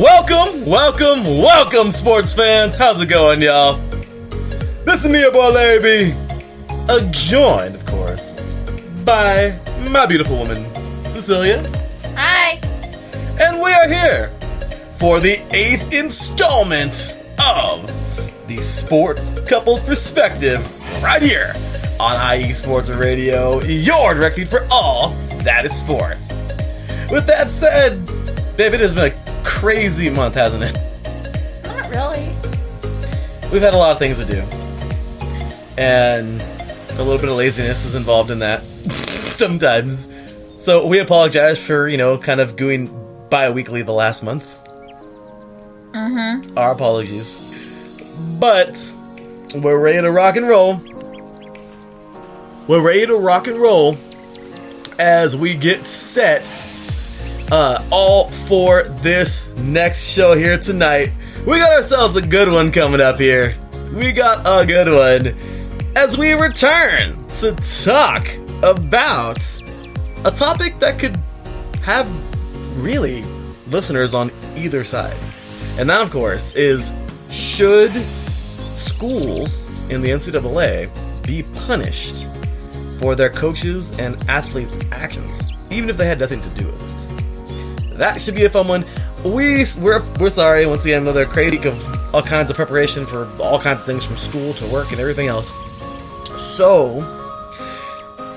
Welcome, sports fans. How's it going, y'all? This is me, your boy Larry B. Joined, of course, by my beautiful woman, Cecilia. Hi. And we are here for the 8th installment of the Sports Couples Perspective, right here on IE Sports Radio, your direct feed for all that is sports. With that said, babe, it has been a crazy month, hasn't it? Not really. We've had a lot of things to do. And a little bit of laziness is involved in that sometimes. So we apologize for, kind of going bi-weekly the last month. Mm-hmm. Our apologies. But we're ready to rock and roll. As we get set all for this next show here tonight. We got ourselves a good one coming up here. We got a good one as we return to talk about a topic that could have really listeners on either side. And that, of course, is should schools in the NCAA be punished for their coaches' and athletes' actions, even if they had nothing to do with it? That should be a fun one. We're sorry, once again, another crazy week of all kinds of preparation for all kinds of things from school to work and everything else. So,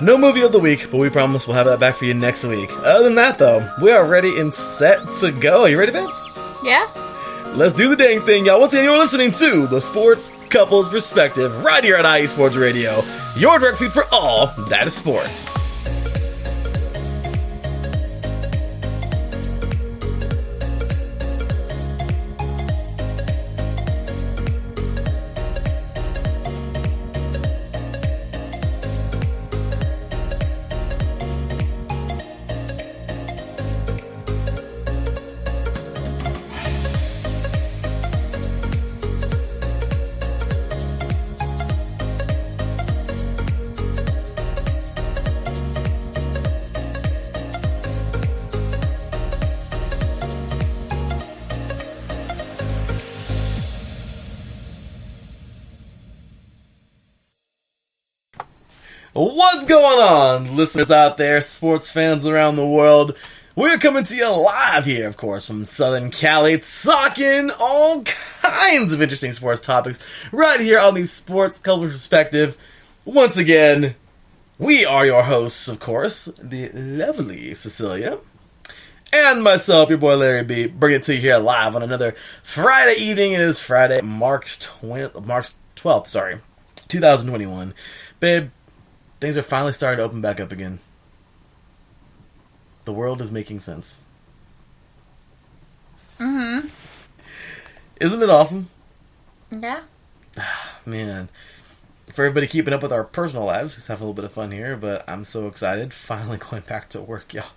no movie of the week, but we promise we'll have that back for you next week. Other than that, though, we are ready and set to go. You ready, babe? Yeah. Let's do the dang thing, y'all. Once again, you're listening to the Sports Couples Perspective right here at IE Sports Radio, your direct feed for all that is sports. What's going on, listeners out there, sports fans around the world? We're coming to you live here, of course, from Southern Cali, talking all kinds of interesting sports topics right here on the Sports Couple Perspective. Once again, we are your hosts, of course, the lovely Cecilia, and myself, your boy Larry B, bringing it to you here live on another Friday evening. It is Friday, March 12th, 2021. Babe, things are finally starting to open back up again. The world is making sense. Mm-hmm. Isn't it awesome? Yeah. Man. For everybody keeping up with our personal lives, just having a little bit of fun here, but I'm so excited. Finally going back to work, y'all.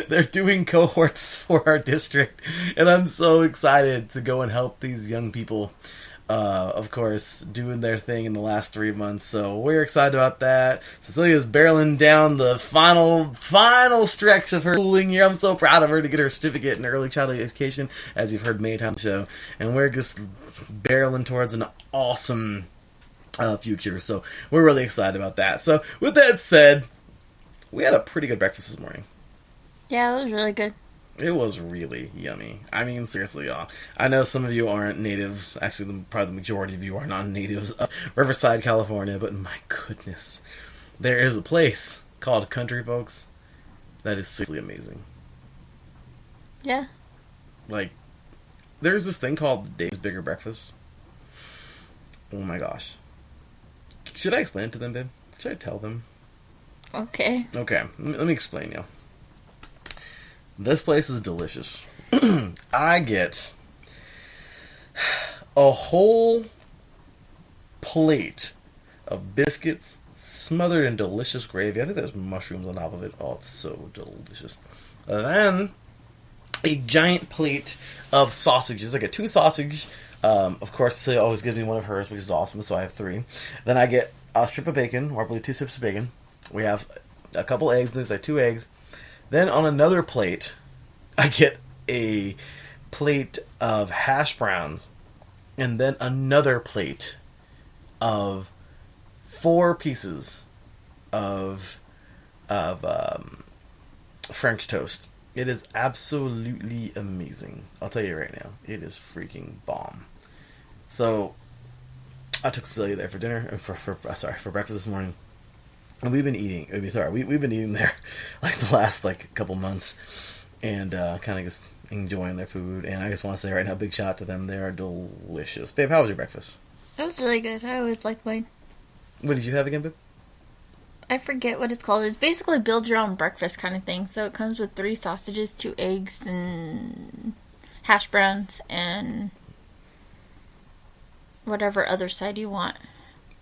They're doing cohorts for our district, and I'm so excited to go and help these young people. Of course, doing their thing in the last 3 months, so we're excited about that. Cecilia's barreling down the final stretch of her schooling here. I'm so proud of her to get her certificate in early childhood education, as you've heard many times on the show, and we're just barreling towards an awesome future, so we're really excited about that. So, with that said, we had a pretty good breakfast this morning. Yeah, it was really good. It was really yummy. I mean, seriously, y'all. I know some of you aren't natives. Actually, probably the majority of you are not natives of Riverside, California. But my goodness, there is a place called Country Folks that is seriously amazing. Yeah. Like, there's this thing called Dave's Bigger Breakfast. Oh my gosh. Should I explain it to them, babe? Should I tell them? Okay. Okay, let me explain, y'all. This place is delicious. I get a whole plate of biscuits smothered in delicious gravy. I think there's mushrooms on top of it. Oh, it's so delicious. Then a giant plate of sausages. I get 2 sausage. Of course, Cecilia always gives me one of hers, which is awesome, so I have 3. Then I get a strip of bacon, or I believe 2 strips of bacon. We have a couple eggs. There's like 2 eggs. Then on another plate, I get a plate of hash browns, and then another plate of 4 pieces of French toast. It is absolutely amazing. I'll tell you right now, it is freaking bomb. So I took Celia there for dinner, for breakfast this morning, and we've been eating. We've been eating there like the last couple months, and kind of just enjoying their food. And I just want to say right now, big shout out to them. They are delicious. Babe, how was your breakfast? It was really good. I always like mine. What did you have again, babe? I forget what it's called. It's basically build your own breakfast kind of thing. So it comes with 3 sausages, 2 eggs, and hash browns, and whatever other side you want.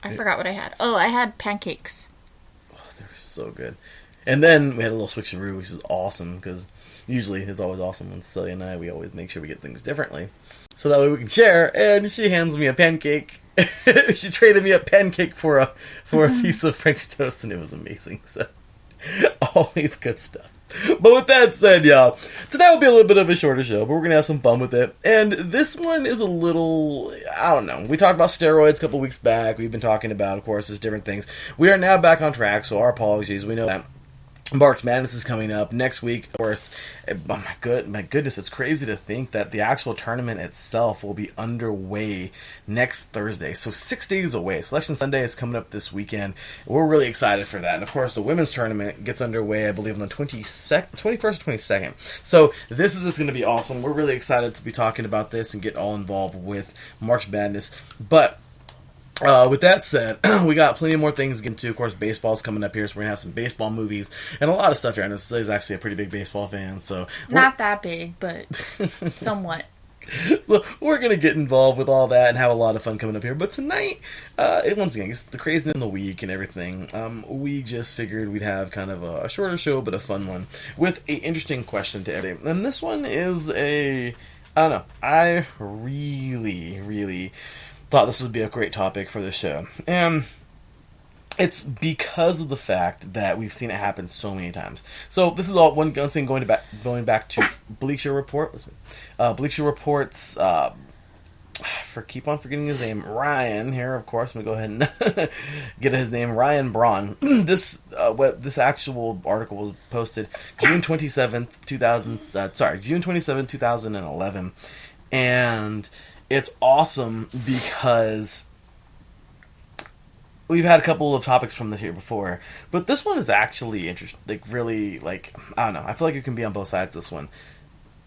I forgot what I had. Oh, I had pancakes. Oh, they were so good. And then we had a little switcheroo, which is awesome, because usually it's always awesome when Celia and we always make sure we get things differently. So that way we can share, and she hands me a pancake. She traded me a pancake for a piece of French toast, and it was amazing. So, always good stuff. But with that said, y'all, tonight will be a little bit of a shorter show, but we're going to have some fun with it. And this one is a little, I don't know. We talked about steroids a couple weeks back. We've been talking about, of course, different things. We are now back on track, so our apologies. We know that March Madness is coming up next week. Of course, oh my goodness, it's crazy to think that the actual tournament itself will be underway next Thursday. So 6 days away. Selection Sunday is coming up this weekend. We're really excited for that. And of course, the women's tournament gets underway, I believe, on the 21st or 22nd. So this is just going to be awesome. We're really excited to be talking about this and get all involved with March Madness. But with that said, we got plenty more things to get into. Of course, baseball's coming up here, so we're going to have some baseball movies and a lot of stuff here. And this is actually a pretty big baseball fan, so... Not that big, but somewhat. So we're going to get involved with all that and have a lot of fun coming up here. But tonight, once again, it's the crazy in the week and everything. We just figured we'd have kind of a shorter show, but a fun one, with an interesting question to everybody. And this one is I don't know, I really thought this would be a great topic for the show. And it's because of the fact that we've seen it happen so many times. So this is all one thing going back to Bleacher Report. Bleacher Report's keep on forgetting his name, Ryan here. Of course, I'm gonna go ahead and get his name, Ryan Braun. This actual article was posted June 27th, 2011, and it's awesome because we've had a couple of topics from this here before, but this one is actually interesting. I don't know. I feel like you can be on both sides of this one.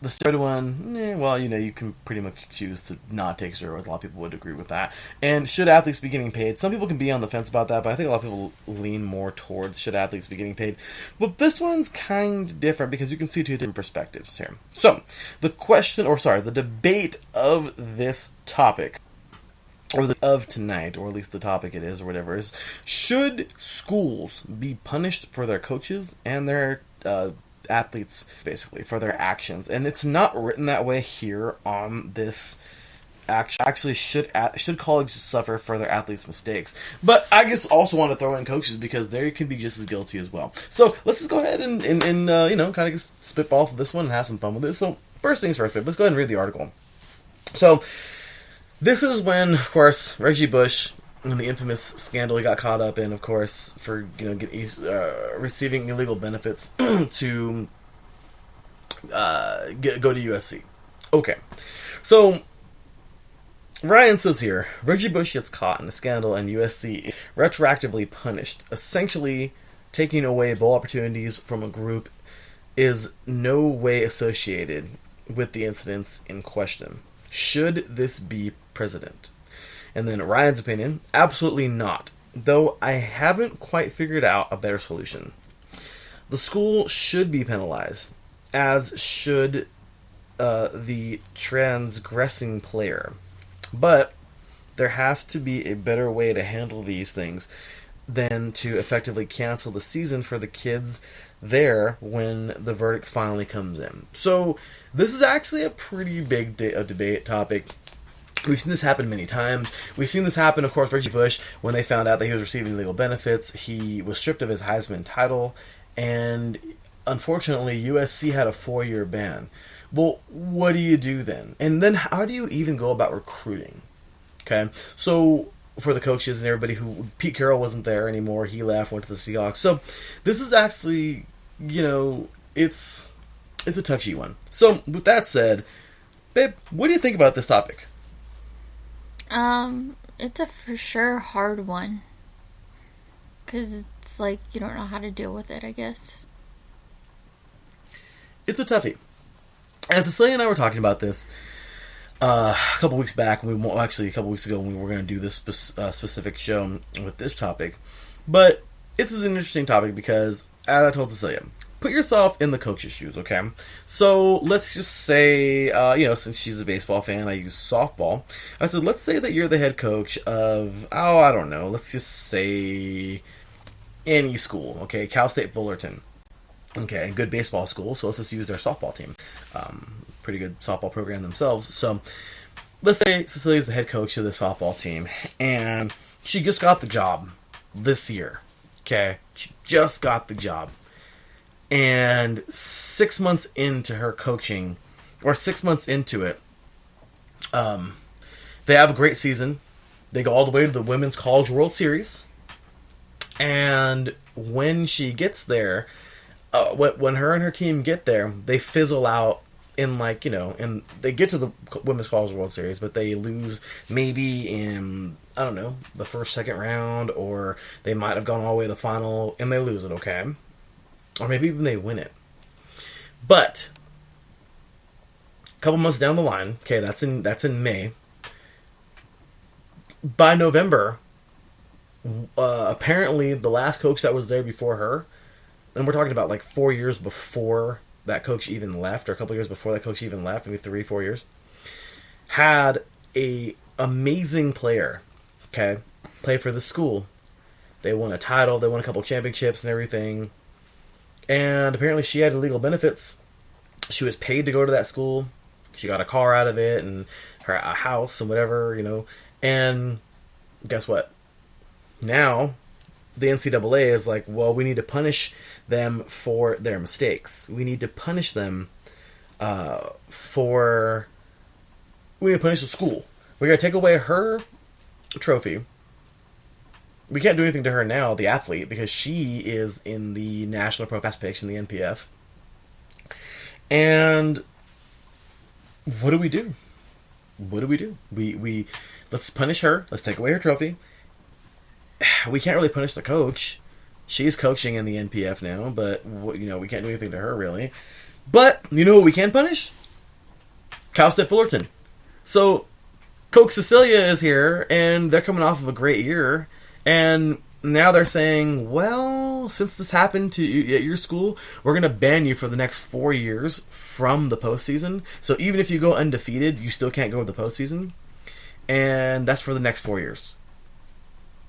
The steroid one, you can pretty much choose to not take steroids. A lot of people would agree with that. And should athletes be getting paid? Some people can be on the fence about that, but I think a lot of people lean more towards should athletes be getting paid. But this one's kind of different because you can see 2 different perspectives here. So, the debate of this topic, of tonight, or at least the topic it is, or whatever, is should schools be punished for their coaches and their athletes, basically, for their actions? And it's not written that way here on this. Actually, should colleges suffer for their athletes' mistakes? But I just also want to throw in coaches because they can be just as guilty as well. So let's just go ahead and kind of just spitball for this one and have some fun with it. So first things first, let's go ahead and read the article. So this is when, of course, Reggie Bush, and the infamous scandal he got caught up in, of course, for receiving illegal benefits to go to USC. Okay, so Ryan says here, Reggie Bush gets caught in a scandal and USC retroactively punished. Essentially, taking away bowl opportunities from a group is no way associated with the incidents in question. Should this be precedent? And then Ryan's opinion, absolutely not. Though I haven't quite figured out a better solution. The school should be penalized, as should the transgressing player. But there has to be a better way to handle these things than to effectively cancel the season for the kids there when the verdict finally comes in. So this is actually a pretty big debate topic. We've seen this happen many times. We've seen this happen, of course, Reggie Bush, when they found out that he was receiving legal benefits. He was stripped of his Heisman title, and unfortunately, USC had a 4-year ban, Well, what do you do then? And then how do you even go about recruiting? Okay, so for the coaches and everybody who... Pete Carroll wasn't there anymore. He left, went to the Seahawks. So this is actually, it's a touchy one. So with that said, babe, what do you think about this topic? It's a for sure hard one. Because it's like you don't know how to deal with it, I guess. It's a toughie. And Cecilia and I were talking about this a couple weeks back. Actually, a couple weeks ago when we were going to do this specific show with this topic. But this is an interesting topic because, as I told Cecilia, put yourself in the coach's shoes, okay? So let's just say, since she's a baseball fan, I use softball. I said, let's say that you're the head coach of, I don't know, let's just say any school, okay? Cal State Fullerton. Okay, good baseball school, so let's just use their softball team. Pretty good softball program themselves. So let's say Cecilia's the head coach of the softball team, and she just got the job this year. Okay, she just got the job. And 6 months into her coaching, or 6 months into it, they have a great season. They go all the way to the Women's College World Series. And when she gets there, when her and her team get there, they fizzle out in and they get to the Women's College World Series, but they lose maybe in, I don't know, the first, second round, or they might have gone all the way to the final, and they lose it, okay? Or maybe even they win it. But a couple months down the line, okay, that's in May. By November, apparently the last coach that was there before her, and we're talking about like 4 years before that coach even left, or a couple years before that coach even left, maybe 3-4 years, had a amazing player, okay, play for the school. They won a title, they won a couple championships and everything. And apparently she had illegal benefits. She was paid to go to that school. She got a car out of it and a house and whatever, And guess what? Now, the NCAA is like, well, we need to punish them for their mistakes. We need to punish them we need to punish the school. We're going to take away her trophy. We can't do anything to her now, the athlete, because she is in the National Pro Participation, the NPF. And what do we do? What do we do? We let's punish her. Let's take away her trophy. We can't really punish the coach. She's coaching in the NPF now, but we can't do anything to her really. But you know what we can punish? Cal State Fullerton. So Coach Cecilia is here, and they're coming off of a great year. And now they're saying, well, since this happened to you at your school, we're going to ban you for the next 4 years from the postseason. So even if you go undefeated, you still can't go to the postseason. And that's for the next 4 years.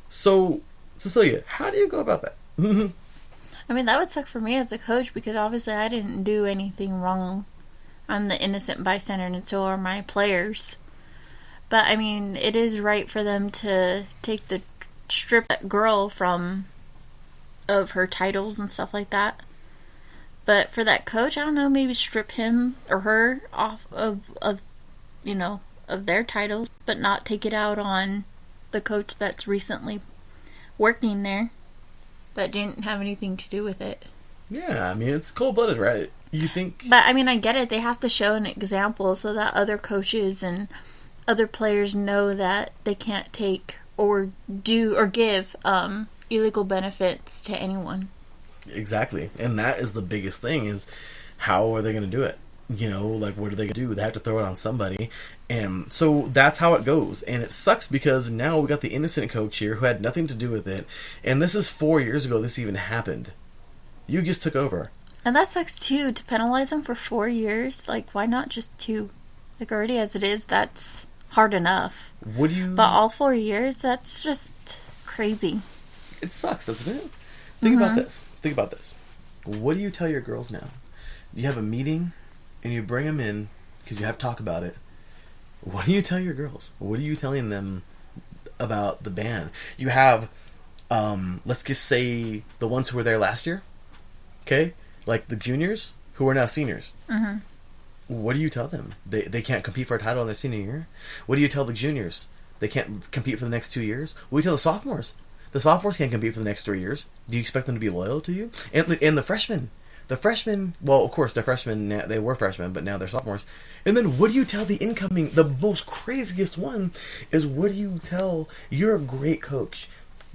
So, Cecilia, how do you go about that? I mean, that would suck for me as a coach because obviously I didn't do anything wrong. I'm the innocent bystander, and so are my players. But, I mean, it is right for them to strip that girl of her titles and stuff like that. But for that coach, I don't know, maybe strip him or her off of their titles, but not take it out on the coach that's recently working there that didn't have anything to do with it. Yeah, I mean, it's cold-blooded, right? You think... But, I mean, I get it. They have to show an example so that other coaches and other players know that they can't take or give illegal benefits to anyone. Exactly. And that is the biggest thing, is how are they going to do it? What are they going to do? They have to throw it on somebody. And so that's how it goes. And it sucks because now we got the innocent coach here who had nothing to do with it. And this is 4 years ago this even happened. You just took over. And that sucks too, to penalize them for 4 years. Like, why not just 2? Like, already as it is, that's hard enough. But all 4 years, that's just crazy. It sucks, doesn't it? Think about this. What do you tell your girls now? You have a meeting and you bring them in because you have to talk about it. What do you tell your girls? What are you telling them about the ban? You have, let's just say, the ones who were there last year, okay? Like the juniors who are now seniors. Mm-hmm. what do you tell them? They can't compete for a title in their senior year? What do you tell the juniors? They can't compete for the next 2 years? What do you tell the sophomores? The sophomores can't compete for the next 3 years. Do you expect them to be loyal to you? And the freshmen. The freshmen, well, of course, they're freshmen. They were freshmen, but now they're sophomores. And then what do you tell the incoming? The most craziest one is, what do you tell? You're a great coach.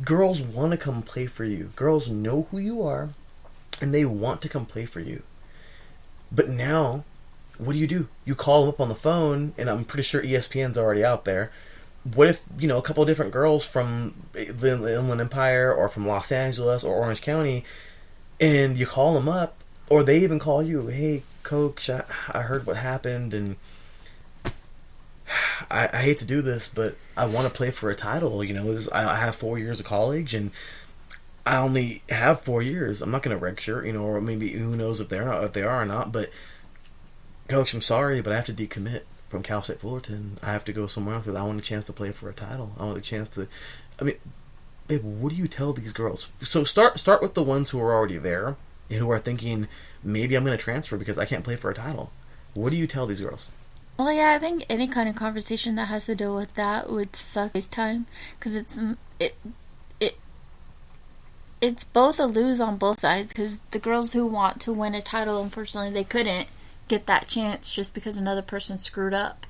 Girls want to come play for you. Girls know who you are, and they want to come play for you. But now, what do? You call them up on the phone, and I'm pretty sure ESPN's already out there. What if, a couple of different girls from the Inland Empire or from Los Angeles or Orange County, and you call them up, or they even call you, hey, coach, I heard what happened, and I hate to do this, but I want to play for a title. I have 4 years of college, and I only have 4 years. I'm not going to redshirt, or maybe who knows if they are or not, but coach, I'm sorry, but I have to decommit from Cal State Fullerton. I have to go somewhere else because I want a chance to play for a title. I want a chance to... babe, what do you tell these girls? So start with the ones who are already there and who are thinking, maybe I'm going to transfer because I can't play for a title. What do you tell these girls? Well, yeah, I think any kind of conversation that has to deal with that would suck big time, because it's both a lose on both sides, because the girls who want to win a title, unfortunately, they couldn't get that chance just because another person screwed up.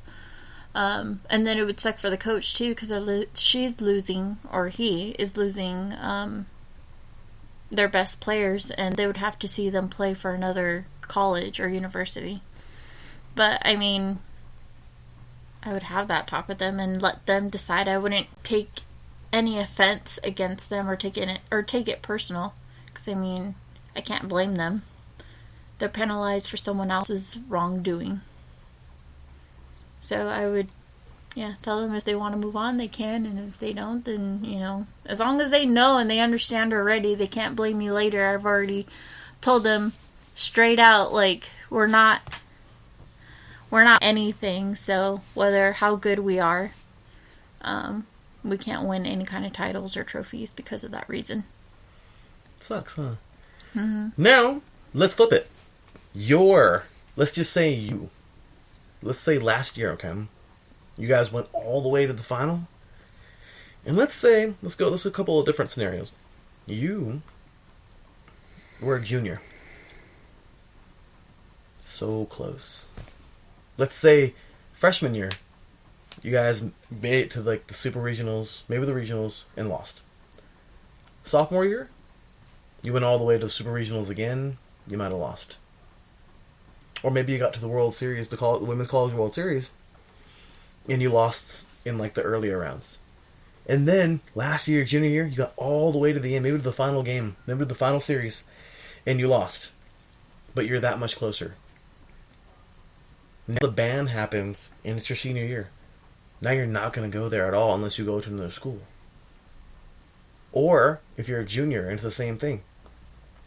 And then it would suck for the coach too, because she's losing, or he is losing, their best players, and they would have to see them play for another college or university. But I mean, I would have that talk with them and let them decide. I wouldn't take any offense against them or take it personal, because I mean, I can't blame them. They're penalized for someone else's wrongdoing. So I would, tell them if they want to move on, they can, and if they don't, then, as long as they know and they understand already, they can't blame me later. I've already told them straight out, like, we're not anything, so how good we are, we can't win any kind of titles or trophies because of that reason. Sucks, huh? Mm-hmm. Now, let's flip it. Let's just say let's say last year, okay? You guys went all the way to the final. And let's go a couple of different scenarios. You were a junior. So close. Let's say freshman year, you guys made it to the super regionals, maybe the regionals, and lost. Sophomore year, you went all the way to the super regionals again, you might have lost. Or maybe you got to the World Series, the Women's College World Series, and you lost in the earlier rounds. And then last year, junior year, you got all the way to the end, maybe to the final game, maybe to the final series, and you lost. But you're that much closer. Now the ban happens, and it's your senior year. Now you're not going to go there at all unless you go to another school. Or if you're a junior, and it's the same thing.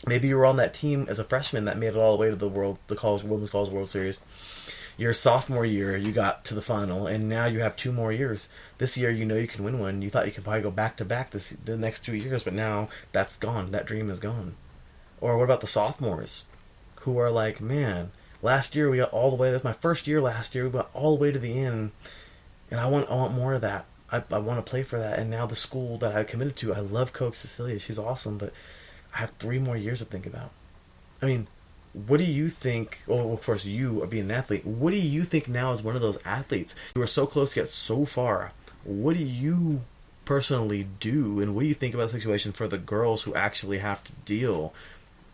Maybe you were on that team as a freshman that made it all the way to the Women's College World Series. Your sophomore year, you got to the final, and now you have 2 more years. This year, you can win one. You thought you could probably go back-to-back the next 2 years, but now that's gone. That dream is gone. Or what about the sophomores who are like, man, last year we got all the way. That's my first year last year. We got all the way to the end, and I want more of that. I want to play for that. And now the school that I committed to, I love Coach Cecilia. She's awesome, but I have 3 more years to think about. I mean, what do you think? Well, of course, you are being an athlete. What do you think now as one of those athletes who are so close to get so far? What do you personally do, and what do you think about the situation for the girls who actually have to deal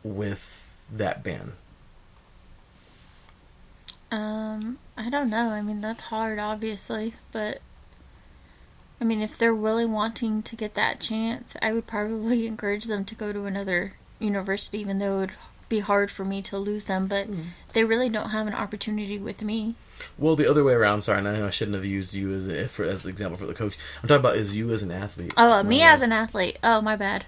with that ban? I don't know. I mean, that's hard, obviously, but I mean, if they're really wanting to get that chance, I would probably encourage them to go to another university, even though it would be hard for me to lose them, but they really don't have an opportunity with me. Well, the other way around, sorry, and I know I shouldn't have used you as an example for the coach. I'm talking about is you as an athlete. Oh, me as an athlete. Oh, my bad.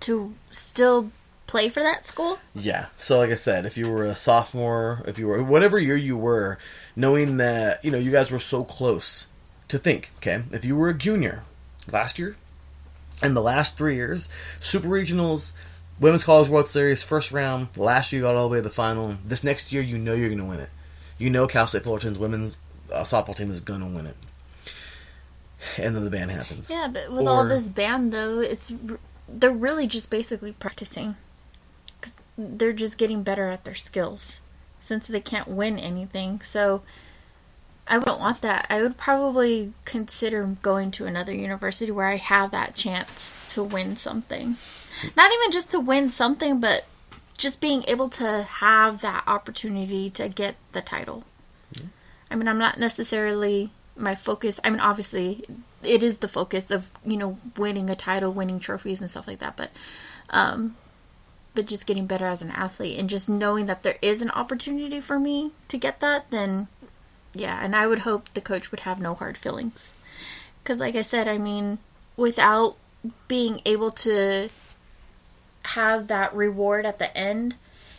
To still play for that school? Yeah. So like I said, if you were a sophomore, if you were whatever year you were, knowing that, you guys were so close, to think, okay, if you were a junior last year and the last 3 years, super regionals, Women's College World Series, first round. Last year you got all the way to the final. This next year, you know you're going to win it. You know Cal State Fullerton's women's softball team is going to win it. And then the ban happens. Yeah, but with all this ban, though, they're really just basically practicing. Because they're just getting better at their skills. Since they can't win anything. So, I wouldn't want that. I would probably consider going to another university where I have that chance to win something. Not even just to win something, but just being able to have that opportunity to get the title. Yeah. I mean, I'm not necessarily my focus. I mean, obviously, it is the focus of, winning a title, winning trophies and stuff like that. But just getting better as an athlete and just knowing that there is an opportunity for me to get that, then, yeah. And I would hope the coach would have no hard feelings. Because, like I said, I mean, without being able to have that reward at the end,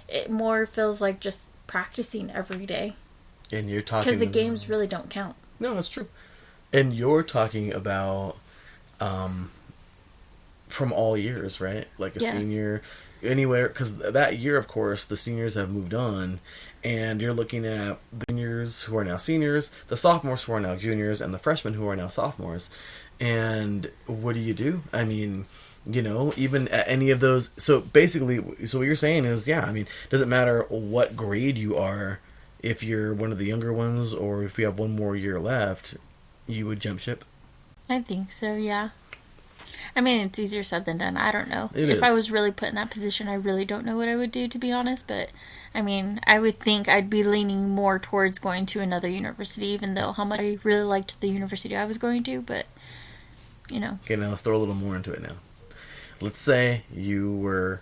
it more feels like just practicing every day. And you're talking... Because the games really don't count. No, that's true. And you're talking about from all years, right? Like a senior, anywhere. Because that year, of course, the seniors have moved on. And you're looking at the juniors who are now seniors, the sophomores who are now juniors, and the freshmen who are now sophomores. And what do? I mean... even at any of those... So basically, what you're saying is, doesn't matter what grade you are, if you're one of the younger ones, or if you have one more year left, you would jump ship? I think so, yeah. I mean, it's easier said than done. I don't know. If I was really put in that position, I really don't know what I would do, to be honest. But, I mean, I would think I'd be leaning more towards going to another university, even though how much I really liked the university I was going to, but, Okay, now let's throw a little more into it now. Let's say you were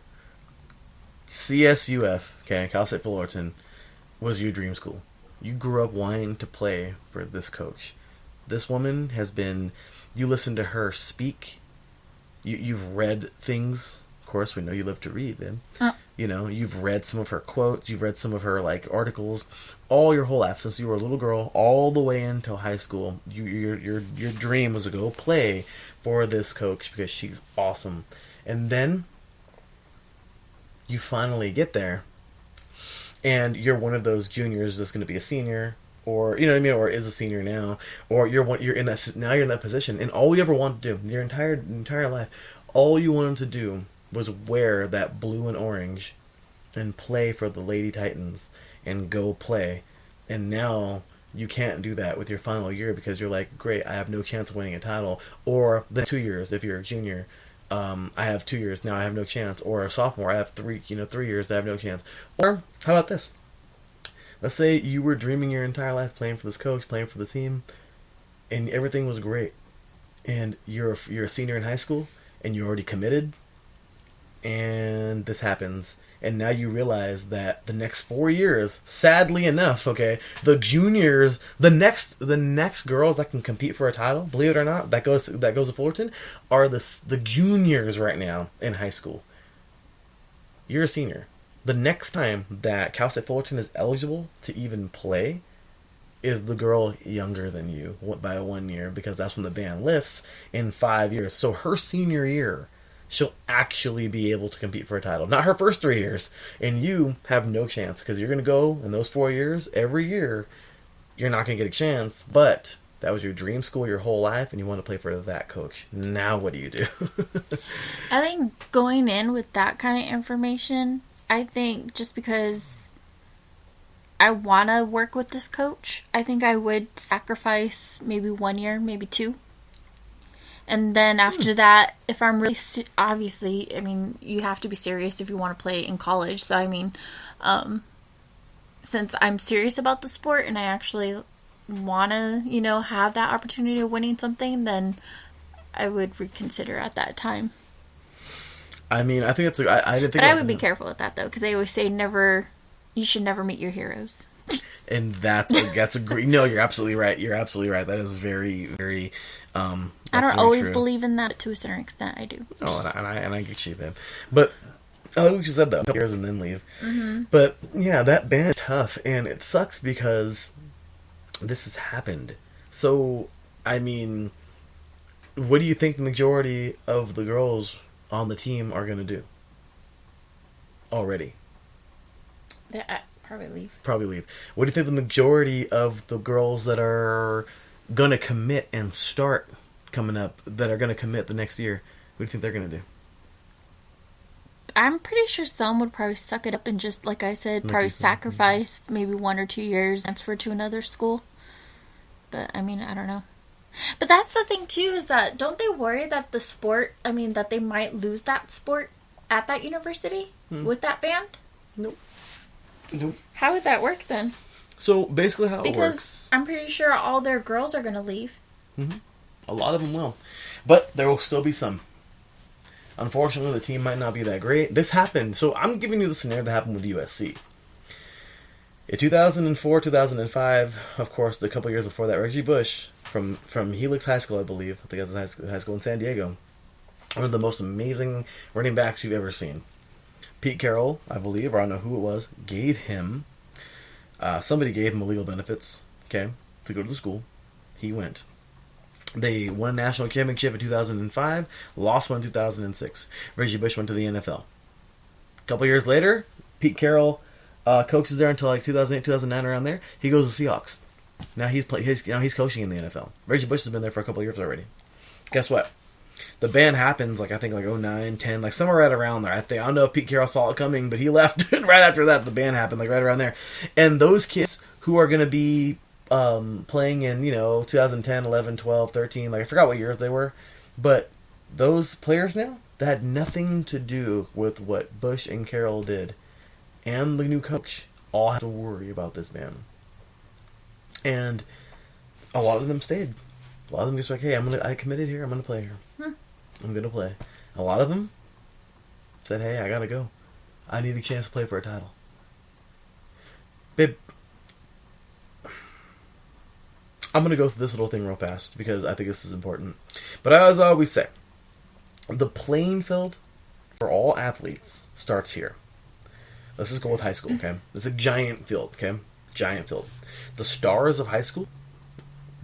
CSUF, okay, Cal State Fullerton, was your dream school. You grew up wanting to play for this coach. This woman has been... You listen to her speak. You've read things. Of course, we know you love to read, man. You've read some of her quotes. You've read some of her, articles. All your whole life, since you were a little girl, all the way until high school, your dream was to go play for this coach because she's awesome. And then you finally get there, and you're one of those juniors that's going to be a senior, or or is a senior now, or you're in that position, and all you ever wanted to do your entire life, all you wanted to do was wear that blue and orange and play for the Lady Titans and go play, and now you can't do that with your final year because you're like, great, I have no chance of winning a title, or the 2 years if you're a junior. I have 2 years now. I have no chance. Or a sophomore, I have 3 years. I have no chance. Or how about this? Let's say you were dreaming your entire life playing for this coach, playing for the team, and everything was great. And you're a senior in high school, and you're already committed, and this happens, and now you realize that the next 4 years, sadly enough, okay, the juniors, the next girls that can compete for a title, believe it or not, that goes to Fullerton, are the juniors right now in high school. You're a senior. The next time that Cal State Fullerton is eligible to even play is the girl younger than you by 1 year, because that's when the ban lifts in 5 years. So her senior year, she'll actually be able to compete for a title. Not her first 3 years. And you have no chance, because you're going to go in those 4 years, every year, you're not going to get a chance. But that was your dream school your whole life, and you want to play for that coach. Now what do you do? I think going in with that kind of information, I think just because I want to work with this coach, I think I would sacrifice maybe 1 year, maybe 2. And then after that, if I'm really... obviously, I mean, you have to be serious if you want to play in college. So, I mean, since I'm serious about the sport and I actually want to, have that opportunity of winning something, then I would reconsider at that time. I mean, I think it's... I would be careful with that, though, because they always say you should never meet your heroes. And that's a great... No, you're absolutely right. You're absolutely right. That is very, very... I don't always true. Believe in that, but to a certain extent, I do. Oh, and I get you, man. But I like what you said, though. Years and then leave. Mm-hmm. But yeah, that ban is tough, and it sucks because this has happened. So, I mean, what do you think the majority of the girls on the team are going to do? already? They probably leave. Probably leave. What do you think the majority of the girls that are going to commit and start coming up, that are going to commit the next year, what do you think they're going to do? I'm pretty sure some would probably suck it up and just, like I said, probably sacrifice maybe 1 or 2 years, transfer to another school. But, I mean, I don't know. But that's the thing, too, is that don't they worry that the sport, that they might lose that sport at that university with that band? Nope. How would that work, then? So, basically how it works... Because I'm pretty sure all their girls are going to leave. Mm-hmm. A lot of them will. But there will still be some. Unfortunately, the team might not be that great. This happened. So I'm giving you the scenario that happened with USC. In 2004, 2005, of course, the couple years before that, Reggie Bush from Helix High School, I believe. I think that's high school in San Diego. One of the most amazing running backs you've ever seen. Pete Carroll, I believe, or I don't know who it was, gave him... somebody gave him illegal benefits, okay, to go to the school. He went. They won a national championship in 2005, lost one in 2006. Reggie Bush went to the NFL. A couple years later, Pete Carroll coaches there until like 2008, 2009, around there. He goes to Seahawks. Now he's coaching in the NFL. Reggie Bush has been there for a couple years already. Guess what? The ban happens I think 09, 10, like somewhere right around there. I don't know if Pete Carroll saw it coming, but he left right after that. The ban happened like right around there. And those kids who are going to be playing in 2010, 11, 12, 13, I forgot what years they were, but those players now, that had nothing to do with what Bush and Carroll did, and the new coach all have to worry about this ban. And a lot of them stayed. A lot of them just like, hey, I committed here. I'm gonna play here. I'm gonna play. A lot of them said, hey, I gotta go. I need a chance to play for a title. Babe, I'm gonna go through this little thing real fast because I think this is important. But as I always say, the playing field for all athletes starts here. Let's just go with high school, okay? It's a giant field, okay? Giant field. The stars of high school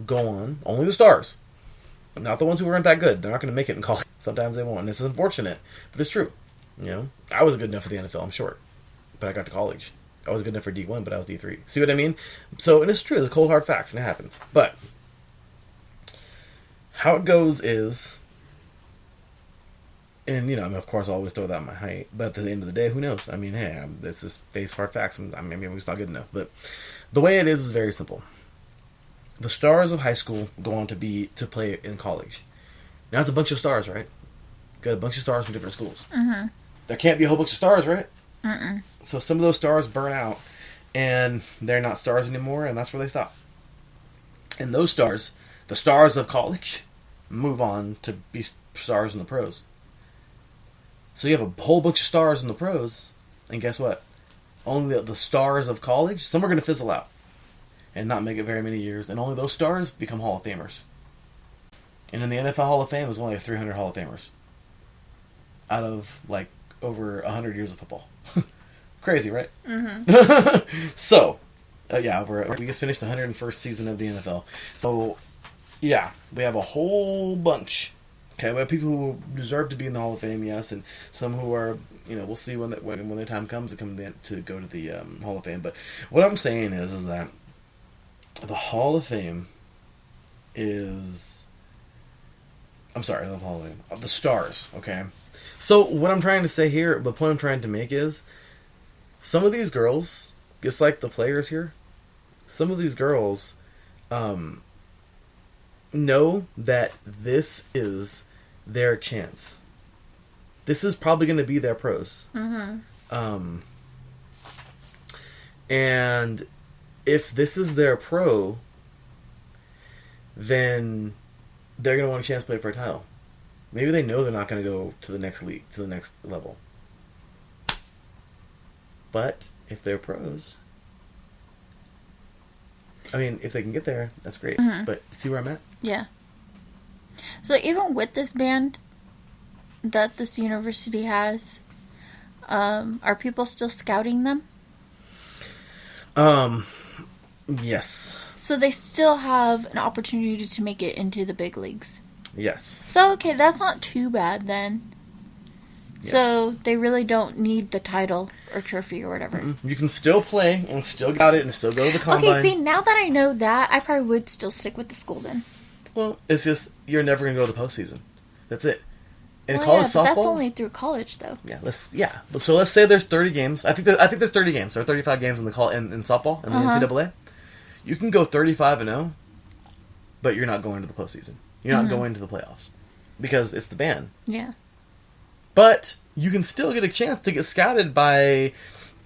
go on, only the stars. Not the ones who weren't that good. They're not going to make it in college. Sometimes they won't. And this is unfortunate, but it's true. I wasn't good enough for the NFL, I'm short. But I got to college. I wasn't good enough for D1, but I was D3. See what I mean? So, and it's true. The cold hard facts, and it happens. But how it goes is, and of course, I always throw that on my height. But at the end of the day, who knows? I mean, hey, this is face hard facts. I'm just not good enough. But the way it is very simple. The stars of high school go on to play in college. Now it's a bunch of stars, right? Got a bunch of stars from different schools. Mm-hmm. There can't be a whole bunch of stars, right? Mm-mm. So some of those stars burn out, and they're not stars anymore, and that's where they stop. And those stars, the stars of college, move on to be stars in the pros. So you have a whole bunch of stars in the pros, and guess what? Only the stars of college, some are going to fizzle out and not make it very many years, and only those stars become Hall of Famers. And in the NFL Hall of Fame, there's only 300 Hall of Famers out of over 100 years of football. Crazy, right? Mm-hmm. So, we just finished the 101st season of the NFL. So, yeah, we have a whole bunch. Okay, we have people who deserve to be in the Hall of Fame, yes, and some who are, we'll see when the time comes to go to the Hall of Fame. But what I'm saying is that the Hall of Fame is... I'm sorry, the Hall of Fame. The stars, okay? So, what I'm trying to say here, the point I'm trying to make is, some of these girls, just like the players here, some of these girls know that this is their chance. This is probably going to be their pros. Mm-hmm. And if this is their pro, then they're going to want a chance to play for a title. Maybe they know they're not going to go to the next league, to the next level. But if they're pros, if they can get there, that's great. Mm-hmm. But see where I'm at? Yeah. So even with this band that this university has, are people still scouting them? Yes. So they still have an opportunity to make it into the big leagues? Yes. So, okay, that's not too bad then. So they really don't need the title or trophy or whatever. Mm-hmm. You can still play and still got it and still go to the combine. Okay, see, now that I know that, I probably would still stick with the school then. Well, it's just, you're never going to go to the postseason. That's it. In well, college yeah, softball... that's only through college, though. Yeah. So let's say there's 30 games. I think there's 30 games. There are 35 games in softball in the NCAA. You can go 35-0, but you're not going to the postseason. You're not going to the playoffs. Because it's the ban. Yeah. But you can still get a chance to get scouted by,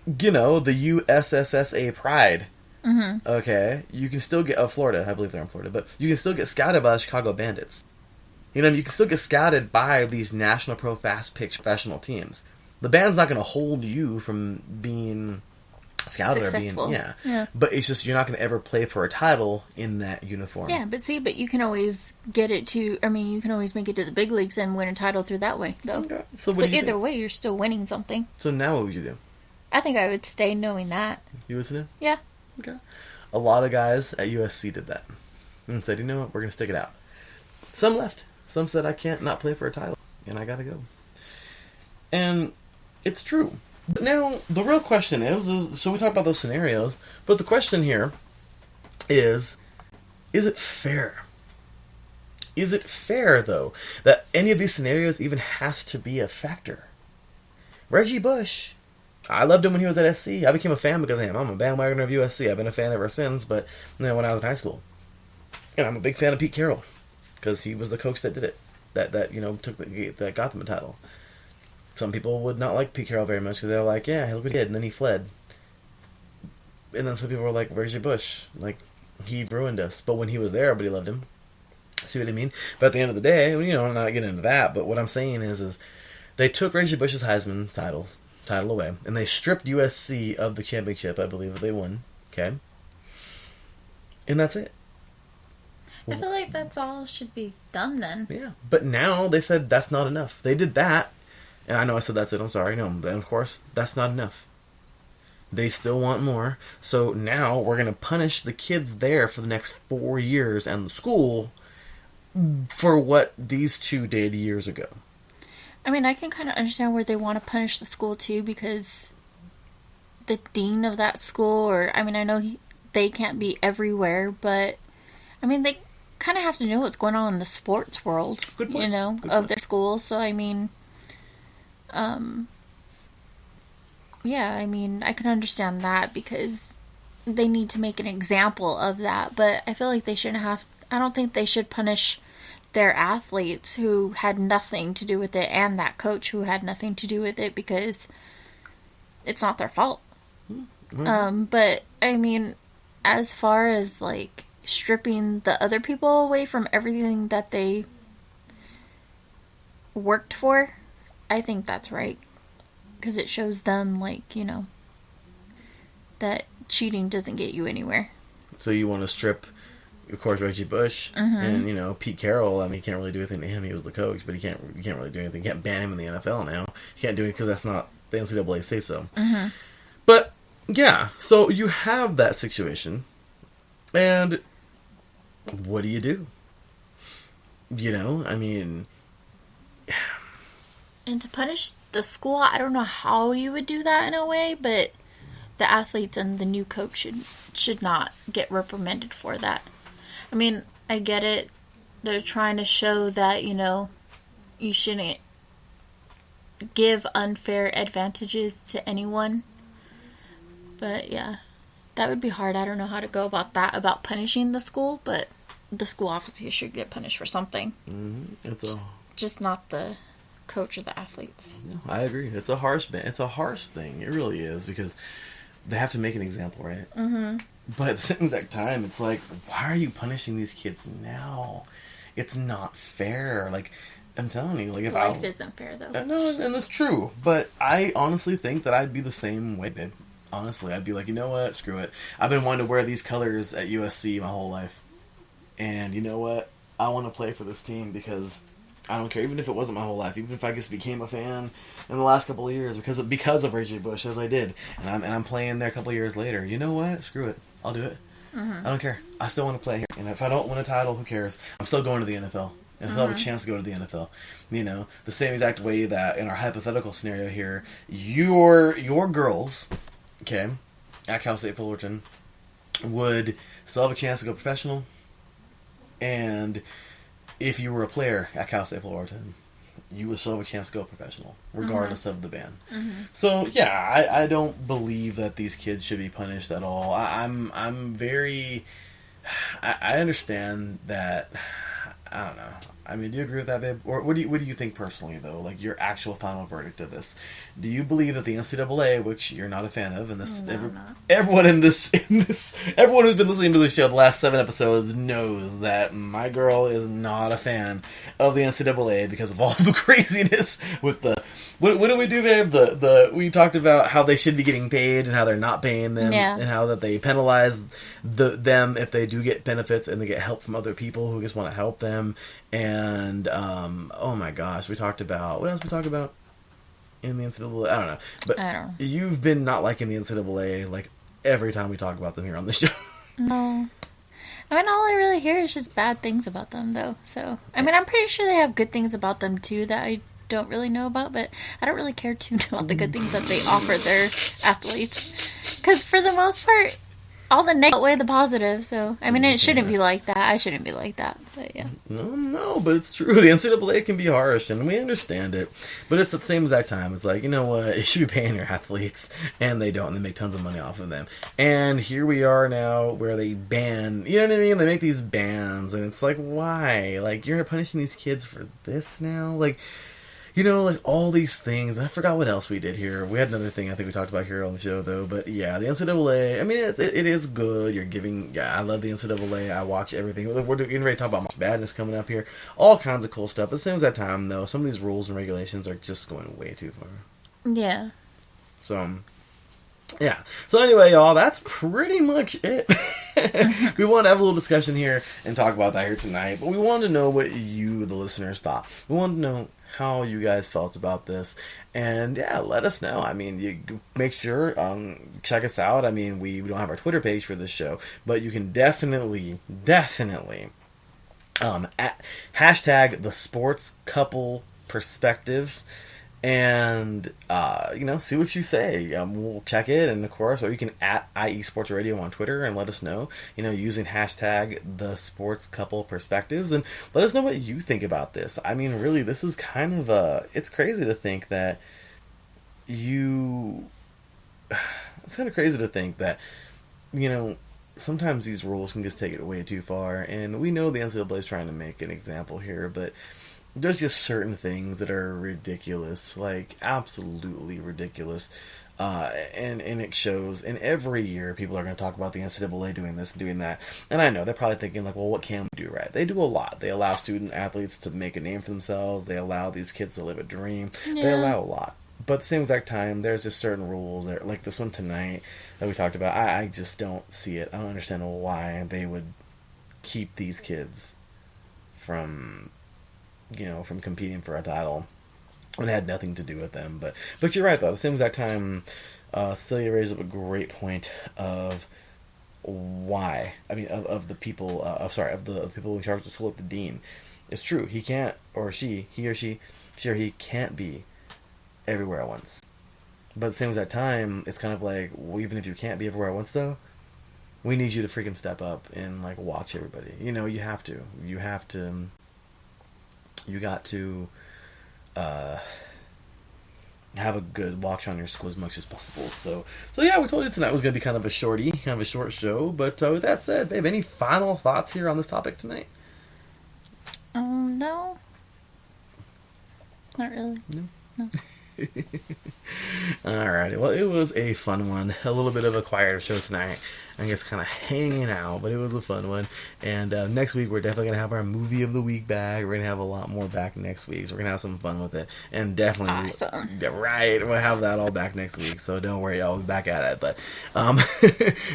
the USSSA Pride. Mm-hmm. Okay? You can still get... Florida. I believe they're in Florida. But you can still get scouted by the Chicago Bandits. You can still get scouted by these national pro fast pitch professional teams. The band's not going to hold you from being scouted successful. Or being... Yeah. But it's just, you're not going to ever play for a title in that uniform. Yeah, but you can always get it to... I mean, you can always make it to the big leagues and win a title through that way, though. Okay. So either way, you're still winning something. So now what would you do? I think I would stay knowing that. You would stay? Yeah. Okay. A lot of guys at USC did that. And said, you know what, we're going to stick it out. Some left. Some said, I can't not play for a title. And I got to go. And it's true. But now, the real question is, so we talk about those scenarios, but the question here is it fair? Is it fair, though, that any of these scenarios even has to be a factor? Reggie Bush, I loved him when he was at SC. I became a fan because of him. I'm a bandwagoner of USC. I've been a fan ever since, but when I was in high school. And I'm a big fan of Pete Carroll, because he was the coach that did it, that got them a title. Some people would not like Pete Carroll very much because they were like, yeah, look what he did, and then he fled. And then some people were like, Reggie Bush, like, he ruined us. But when he was there, everybody loved him. See what I mean? But at the end of the day, I'm not getting into that, but what I'm saying is they took Reggie Bush's Heisman title away, and they stripped USC of the championship, I believe, that they won. Okay? And that's it. I feel like that's all should be done then. Yeah, but now they said that's not enough. They did that, and I know I said that's it, I'm sorry. No, and of course, that's not enough. They still want more, so now we're going to punish the kids there for the next 4 years and the school for what these two did years ago. I mean, I can kind of understand where they want to punish the school too, because the dean of that school, I know they can't be everywhere, but I mean, they kind of have to know what's going on in the sports world, Good point. Of their school. So, I mean, I can understand that because they need to make an example of that. But I feel like I don't think they should punish their athletes who had nothing to do with it and that coach who had nothing to do with it, because it's not their fault. Mm-hmm. But, I mean, as far as, like, stripping the other people away from everything that they worked for, I think that's right. Because it shows them, like, that cheating doesn't get you anywhere. So you want to strip, of course, Reggie Bush and, Pete Carroll. I mean, you can't really do anything to him. He was the coach, but you can't really do anything. You can't ban him in the NFL now. You can't do it because that's not the NCAA say so. Mm-hmm. But, yeah, so you have that situation. And what do you do? And to punish the school, I don't know how you would do that in a way, but the athletes and the new coach should not get reprimanded for that. I mean, I get it. They're trying to show that, you shouldn't give unfair advantages to anyone. But, yeah, that would be hard. I don't know how to go about that, about punishing the school, but the school obviously should get punished for something. Mm-hmm. Just not the coach or the athletes. No, I agree. It's a harsh thing. It really is, because they have to make an example, right? Mm-hmm. But at the same exact time, it's like, why are you punishing these kids now? It's not fair. Like, I'm telling you, like, if life isn't fair, though. No, and that's true. But I honestly think that I'd be the same way, babe. Honestly, I'd be like, you know what? Screw it. I've been wanting to wear these colors at USC my whole life. And you know what? I want to play for this team because I don't care. Even if it wasn't my whole life, even if I just became a fan in the last couple of years because of Reggie Bush, as I did, and I'm playing there a couple of years later. You know what? Screw it. I'll do it. Mm-hmm. I don't care. I still want to play here. And if I don't win a title, who cares? I'm still going to the NFL. and he'll have a chance to go to the NFL. You know, the same exact way that in our hypothetical scenario here, your girls, okay, at Cal State Fullerton, would still have a chance to go professional, and if you were a player at Cal State Fullerton, you would still have a chance to go professional, regardless of the ban. So yeah, I don't believe that these kids should be punished at all. I'm very, I understand that. I don't know. I mean, do you agree with that, babe? Or what do you think personally, though? Like, your actual final verdict of this. Do you believe that the NCAA, which you're not a fan of, and this everyone in this everyone who's been listening to this show the last 7 episodes knows that my girl is not a fan of the NCAA because of all the craziness with the what do we do, babe? We talked about how they should be getting paid and how they're not paying them, and how that they penalize them if they do get benefits and they get help from other people who just want to help them. And oh my gosh, we talked about what else we talked about in the NCAA. I don't know, but you've been not liking the NCAA like every time we talk about them here on the show. No. I mean, all I really hear is just bad things about them, though. So, I mean, I'm pretty sure they have good things about them, too, that I don't really know about, but I don't really care too much about the good things that they offer their athletes. Because for the most part, all the negative outweigh the positive, so, I mean, it shouldn't be like that. I shouldn't be like that, but yeah. No, but it's true. The NCAA can be harsh, and we understand it. But it's at the same exact time. It's like, you know what? It should be paying your athletes, and they don't, and they make tons of money off of them. And here we are now where they ban, you know what I mean? They make these bans, and it's like, why? Like, you're punishing these kids for this now? Like, you know, like all these things. And I forgot what else we did here. We had another thing I think we talked about here on the show, though. But yeah, the NCAA, I mean, it is good. You're giving, I love the NCAA. I watch everything. We're getting ready to talk about March Madness coming up here. All kinds of cool stuff. At the same time, though, some of these rules and regulations are just going way too far. Yeah. So, yeah. So anyway, y'all, that's pretty much it. We want to have a little discussion here and talk about that here tonight. But we wanted to know what you, the listeners, thought. We wanted to know how you guys felt about this, and yeah, let us know. I mean, you make sure check us out. I mean, we don't have our Twitter page for this show, but you can definitely at hashtag the sports couple perspectives, and see what you say. We'll check it, and of course, or you can at IE Sports Radio on Twitter and let us know, using hashtag the sports couple perspectives, and let us know what you think about this. I mean, really, this is kind of it's crazy to think that sometimes these rules can just take it way too far, and we know the NCAA is trying to make an example here, but there's just certain things that are ridiculous, like absolutely ridiculous, and it shows. And every year, people are going to talk about the NCAA doing this and doing that. And I know they're probably thinking, like, well, what can we do right? They do a lot. They allow student athletes to make a name for themselves. They allow these kids to live a dream. Yeah. They allow a lot. But at the same exact time, there's just certain rules that, like this one tonight that we talked about. I just don't see it. I don't understand why they would keep these kids from competing for a title, and it had nothing to do with them. But you're right, though. At the same exact time, Celia raised up a great point of why. I mean, of the people. Of the people in charge of the school, like the dean. It's true. He can't, or he or she, he can't be everywhere at once. But at the same exact time, it's kind of like, well, even if you can't be everywhere at once, though, we need you to freaking step up and like watch everybody. You have to. You got to have a good watch on your school as much as possible. So yeah, we told you tonight was going to be kind of a short show. But with that said, babe, any final thoughts here on this topic tonight? No. Not really. No. Alrighty, well, it was a fun one. A little bit of a quieter show tonight. I guess kind of hanging out, but it was a fun one. And next week, we're definitely going to have our movie of the week back. We're going to have a lot more back next week, so we're going to have some fun with it. And definitely, right, we'll have that all back next week, so don't worry, I'll be back at it. But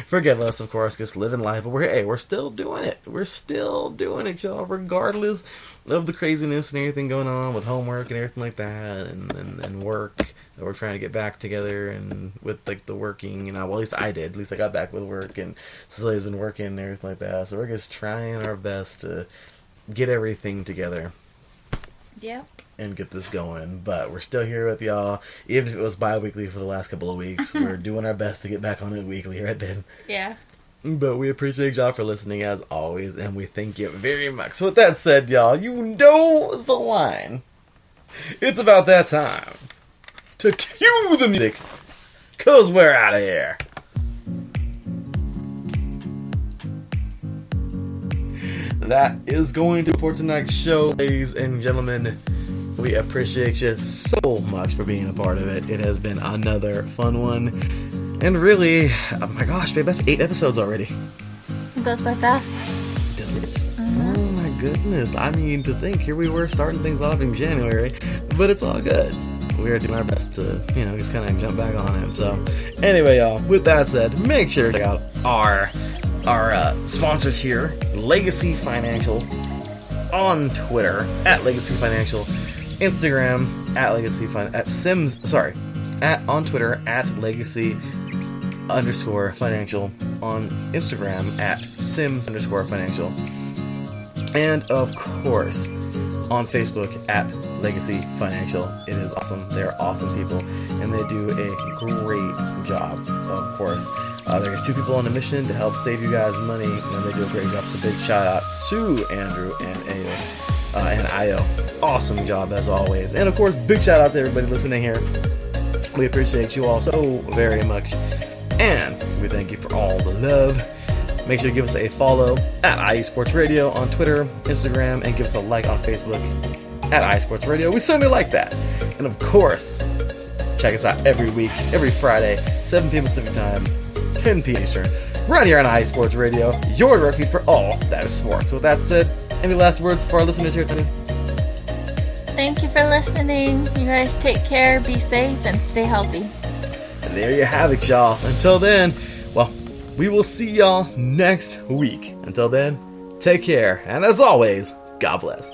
forgive us, of course, just living life. But we're still doing it. We're still doing it, y'all, regardless of the craziness and everything going on with homework and everything like that, and work that we're trying to get back together, and with like the working, well, at least I did. At least I got back with work, and Cecilia's been working and everything like that. So we're just trying our best to get everything together. Yep. And get this going. But we're still here with y'all. Even if it was bi-weekly for the last couple of weeks, we're doing our best to get back on it weekly, right, babe? Yeah. But we appreciate y'all for listening as always, and we thank you very much. So with that said, y'all, you know the line. It's about that time to cue the music, 'cause we're out of here. That is going to for tonight's show, ladies and gentlemen. We appreciate you so much for being a part of it. It has been another fun one. And really, oh my gosh, babe, that's 8 episodes already. It goes by fast. Does it? Mm-hmm. Oh my goodness. I mean, to think, here we were starting things off in January, but it's all good. We are doing our best to, just kind of jump back on it. So, anyway, y'all, with that said, make sure to check out our sponsors here, Legacy Financial, on Twitter, at Legacy Financial, Instagram, on Twitter, at Legacy_Financial, on Instagram, at Sims_Financial, and of course, on Facebook, at Legacy Financial. It is awesome. They're awesome people, and they do a great job, of course. There's 2 people on a mission to help save you guys money, and they do a great job. So big shout out to Andrew and Io. Awesome job as always. And of course, big shout out to everybody listening here. We appreciate you all so very much, and we thank you for all the love. Make sure to give us a follow at IE Sports Radio on Twitter, Instagram, and give us a like on Facebook at IE Sports Radio. We certainly like that. And of course, check us out every week, every Friday, 7 p.m. Pacific Time, 10 p.m. Eastern, right here on IE Sports Radio, your refuge for all that is sports. With that said, any last words for our listeners here today? Thank you for listening. You guys take care, be safe, and stay healthy. And there you have it, y'all. Until then, well, we will see y'all next week. Until then, take care, and as always, God bless.